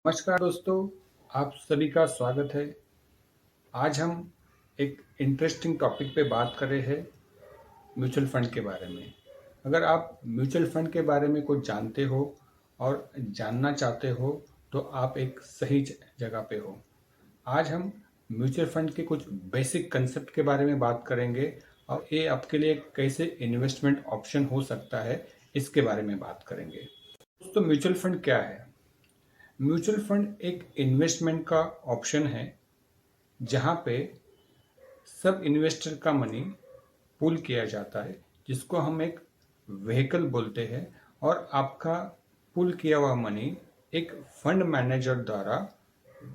नमस्कार दोस्तों, आप सभी का स्वागत है। आज हम एक इंटरेस्टिंग टॉपिक पे बात कर रहे हैं म्यूचुअल फंड के बारे में। अगर आप म्यूचुअल फंड के बारे में कुछ जानते हो और जानना चाहते हो तो आप एक सही जगह पे हो। आज हम म्यूचुअल फंड के कुछ बेसिक कंसेप्ट के बारे में बात करेंगे और ये आपके लिए कैसे इन्वेस्टमेंट ऑप्शन हो सकता है इसके बारे में बात करेंगे। दोस्तों, म्यूचुअल फंड क्या है? म्यूचुअल फंड एक इन्वेस्टमेंट का ऑप्शन है जहाँ पे सब इन्वेस्टर का मनी पूल किया जाता है, जिसको हम एक व्हीकल बोलते हैं। और आपका पूल किया हुआ मनी एक फंड मैनेजर द्वारा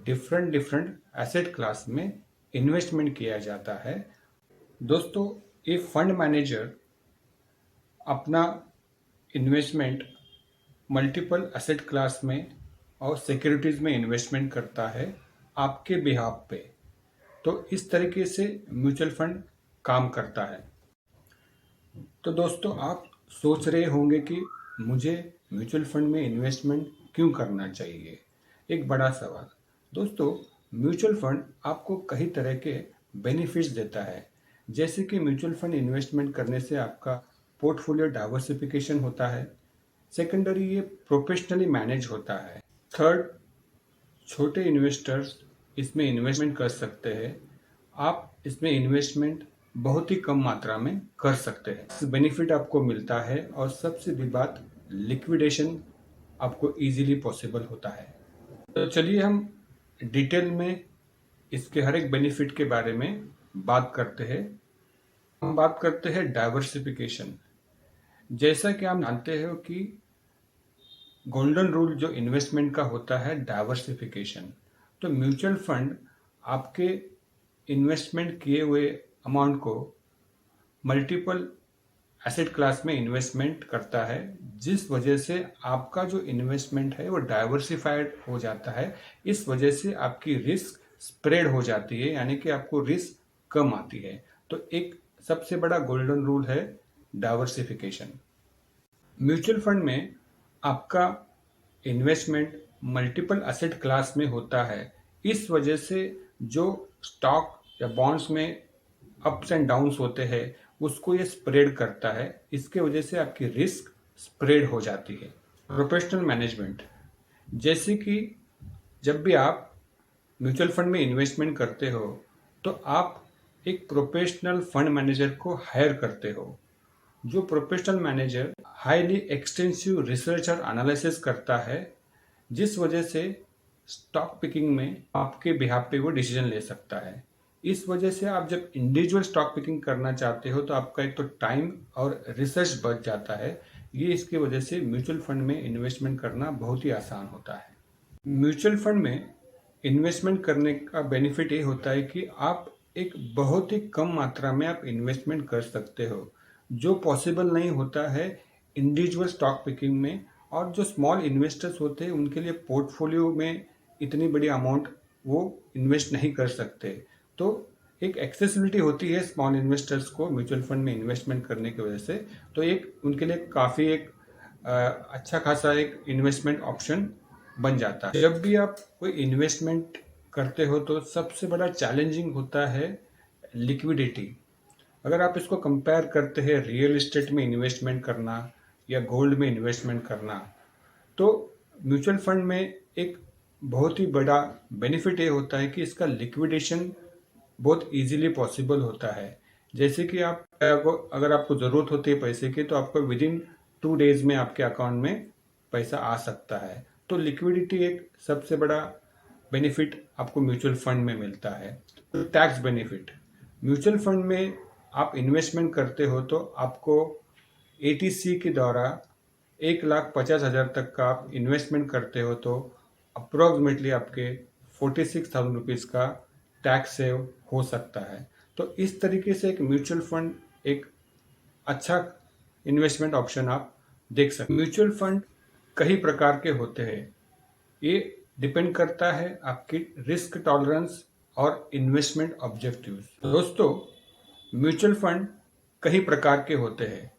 डिफरेंट डिफरेंट एसेट क्लास में इन्वेस्टमेंट किया जाता है। दोस्तों, ये फंड मैनेजर अपना इन्वेस्टमेंट मल्टीपल एसेट क्लास में और सिक्योरिटीज़ में इन्वेस्टमेंट करता है आपके बिहाफ पे। तो इस तरीके से म्यूचुअल फंड काम करता है। तो दोस्तों, आप सोच रहे होंगे कि मुझे म्यूचुअल फंड में इन्वेस्टमेंट क्यों करना चाहिए। एक बड़ा सवाल। दोस्तों, म्यूचुअल फंड आपको कई तरह के बेनिफिट्स देता है। जैसे कि म्यूचुअल फंड इन्वेस्टमेंट करने से आपका पोर्टफोलियो डाइवर्सिफिकेशन होता है। सेकेंडरी, ये प्रोफेशनली मैनेज होता है। थर्ड, छोटे इन्वेस्टर्स इसमें इन्वेस्टमेंट कर सकते हैं। आप इसमें इन्वेस्टमेंट बहुत ही कम मात्रा में कर सकते हैं। बेनिफिट आपको मिलता है और सबसे बड़ी बात, लिक्विडेशन आपको इजीली पॉसिबल होता है। तो चलिए हम डिटेल में इसके हर एक बेनिफिट के बारे में बात करते हैं। हम बात करते हैं डाइवर्सिफिकेशन। जैसा कि आप जानते हो कि गोल्डन रूल जो इन्वेस्टमेंट का होता है, डाइवर्सिफिकेशन। तो म्यूचुअल फंड आपके इन्वेस्टमेंट किए हुए अमाउंट को मल्टीपल एसेट क्लास में इन्वेस्टमेंट करता है, जिस वजह से आपका जो इन्वेस्टमेंट है वो डाइवर्सिफाइड हो जाता है। इस वजह से आपकी रिस्क स्प्रेड हो जाती है, यानी कि आपको रिस्क कम आती है। तो एक सबसे बड़ा गोल्डन रूल है डाइवर्सिफिकेशन। म्यूचुअल फंड में आपका इन्वेस्टमेंट मल्टीपल एसेट क्लास में होता है। इस वजह से जो स्टॉक या बॉन्ड्स में अप्स एंड डाउन्स होते हैं उसको ये स्प्रेड करता है। इसके वजह से आपकी रिस्क स्प्रेड हो जाती है। प्रोफेशनल मैनेजमेंट, जैसे कि जब भी आप म्यूचुअल फंड में इन्वेस्टमेंट करते हो तो आप एक प्रोफेशनल फंड मैनेजर को हायर करते हो। जो professional manager highly extensive research और एनालिसिस करता है, जिस वजह से स्टॉक पिकिंग में आपके बिहाफ पे वो डिसीजन ले सकता है। इस वजह से आप जब इंडिविजुअल स्टॉक पिकिंग करना चाहते हो तो आपका एक तो टाइम और रिसर्च बच जाता है। ये इसकी वजह से म्यूचुअल फंड में इन्वेस्टमेंट करना बहुत ही आसान होता है। म्यूचुअल फंड में इन्वेस्टमेंट करने का बेनिफिट ये होता है कि आप एक बहुत ही कम मात्रा में आप इन्वेस्टमेंट कर सकते हो, जो पॉसिबल नहीं होता है इंडिविजुअल स्टॉक पिकिंग में। और जो स्मॉल इन्वेस्टर्स होते हैं उनके लिए पोर्टफोलियो में इतनी बड़ी अमाउंट वो इन्वेस्ट नहीं कर सकते। तो एक एक्सेसिबिलिटी होती है स्मॉल इन्वेस्टर्स को म्यूचुअल फंड में इन्वेस्टमेंट करने की वजह से। तो एक उनके लिए काफ़ी एक अच्छा खासा एक इन्वेस्टमेंट ऑप्शन बन जाता है। जब भी आप कोई इन्वेस्टमेंट करते हो तो सबसे बड़ा चैलेंजिंग होता है लिक्विडिटी। अगर आप इसको कंपेयर करते हैं रियल एस्टेट में इन्वेस्टमेंट करना या गोल्ड में इन्वेस्टमेंट करना, तो म्यूचुअल फंड में एक बहुत ही बड़ा बेनिफिट ये होता है कि इसका लिक्विडेशन बहुत इजीली पॉसिबल होता है। जैसे कि आप अगर आपको ज़रूरत होती है पैसे की तो आपको विद इन 2 डेज में आपके अकाउंट में पैसा आ सकता है। तो लिक्विडिटी एक सबसे बड़ा बेनिफिट आपको म्यूचुअल फंड में मिलता है। तो टैक्स बेनिफिट, म्यूचुअल फंड में आप इन्वेस्टमेंट करते हो तो आपको एटीसी के द्वारा 1,50,000 तक का आप इन्वेस्टमेंट करते हो तो अप्रोक्सीमेटली आपके 46,000 रुपीज़ का टैक्स सेव हो सकता है। तो इस तरीके से एक म्यूचुअल फंड एक अच्छा इन्वेस्टमेंट ऑप्शन आप देख सकते हैं। म्यूचुअल फंड कई प्रकार के होते हैं। ये डिपेंड करता है आपकी रिस्क टॉलरेंस और इन्वेस्टमेंट ऑब्जेक्टिव्स। दोस्तों, म्यूचुअल फंड कई प्रकार के होते हैं।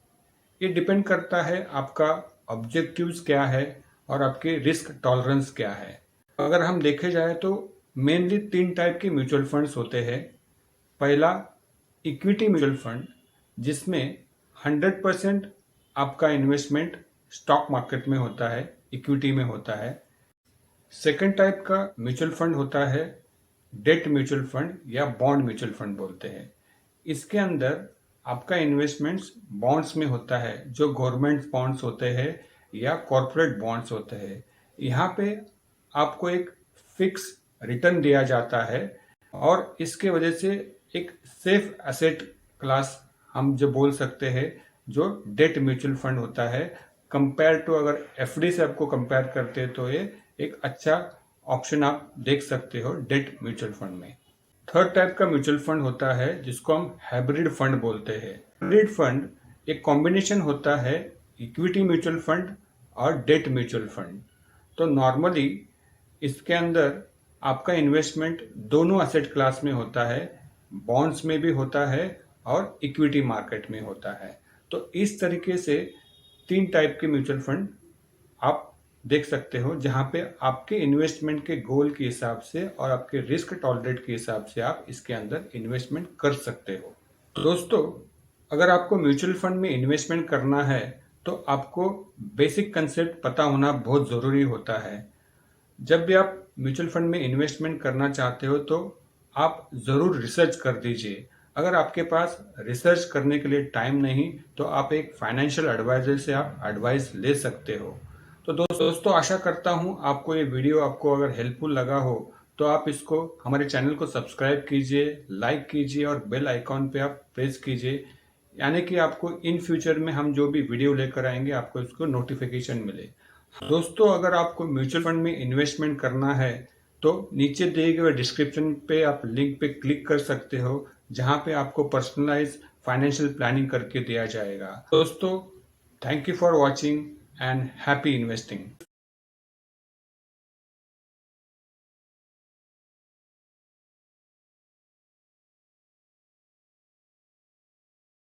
ये डिपेंड करता है आपका ऑब्जेक्टिव्स क्या है और आपके रिस्क टॉलरेंस क्या है। अगर हम देखे जाए तो मेनली 3 टाइप के म्यूचुअल फंड्स होते हैं। पहला इक्विटी म्यूचुअल फंड, जिसमें 100% आपका इन्वेस्टमेंट स्टॉक मार्केट में होता है, इक्विटी में होता है। सेकंड टाइप का म्यूचुअल फंड होता है डेट म्यूचुअल फंड या बॉन्ड म्यूचुअल फंड बोलते हैं। इसके अंदर आपका इन्वेस्टमेंट्स बॉन्ड्स में होता है, जो गवर्नमेंट बॉन्ड्स होते हैं या कॉरपोरेट बॉन्ड्स होते हैं। यहाँ पे आपको एक फिक्स रिटर्न दिया जाता है और इसके वजह से एक सेफ एसेट क्लास हम जो बोल सकते हैं, जो डेट म्यूचुअल फंड होता है। कंपेयर टू अगर एफडी से आपको कंपेयर करते हैं तो ये एक अच्छा ऑप्शन आप देख सकते हो डेट म्यूचुअल फंड में। थर्ड टाइप का म्यूचुअल फंड होता है जिसको हम हाइब्रिड फंड बोलते हैं। हाइब्रिड फंड एक कॉम्बिनेशन होता है इक्विटी म्यूचुअल फंड और डेट म्यूचुअल फंड। तो नॉर्मली इसके अंदर आपका इन्वेस्टमेंट दोनों एसेट क्लास में होता है, बॉन्ड्स में भी होता है और इक्विटी मार्केट में होता है। तो इस तरीके से 3 टाइप के म्यूचुअल फंड आप देख सकते हो, जहां पे आपके इन्वेस्टमेंट के गोल के हिसाब से और आपके रिस्क टॉलरेट के हिसाब से आप इसके अंदर इन्वेस्टमेंट कर सकते हो। दोस्तों, अगर आपको म्यूचुअल फंड में इन्वेस्टमेंट करना है तो आपको बेसिक कंसेप्ट पता होना बहुत ज़रूरी होता है। जब भी आप म्यूचुअल फंड में इन्वेस्टमेंट करना चाहते हो तो आप ज़रूर रिसर्च कर दीजिए। अगर आपके पास रिसर्च करने के लिए टाइम नहीं तो आप एक फाइनेंशियल एडवाइजर से आप एडवाइस ले सकते हो। तो दोस्तों, आशा करता हूँ आपको ये वीडियो आपको अगर हेल्पफुल लगा हो तो आप इसको हमारे चैनल को सब्सक्राइब कीजिए, लाइक कीजिए और बेल आइकॉन पे आप प्रेस कीजिए, यानी कि आपको इन फ्यूचर में हम जो भी वीडियो लेकर आएंगे आपको इसको नोटिफिकेशन मिले। दोस्तों, अगर आपको म्यूचुअल फंड में इन्वेस्टमेंट करना है तो नीचे दिए गए डिस्क्रिप्शन पे आप लिंक पे क्लिक कर सकते हो, जहां पे आपको पर्सनलाइज फाइनेंशियल प्लानिंग करके दिया जाएगा। दोस्तों, thank you for watching and happy investing.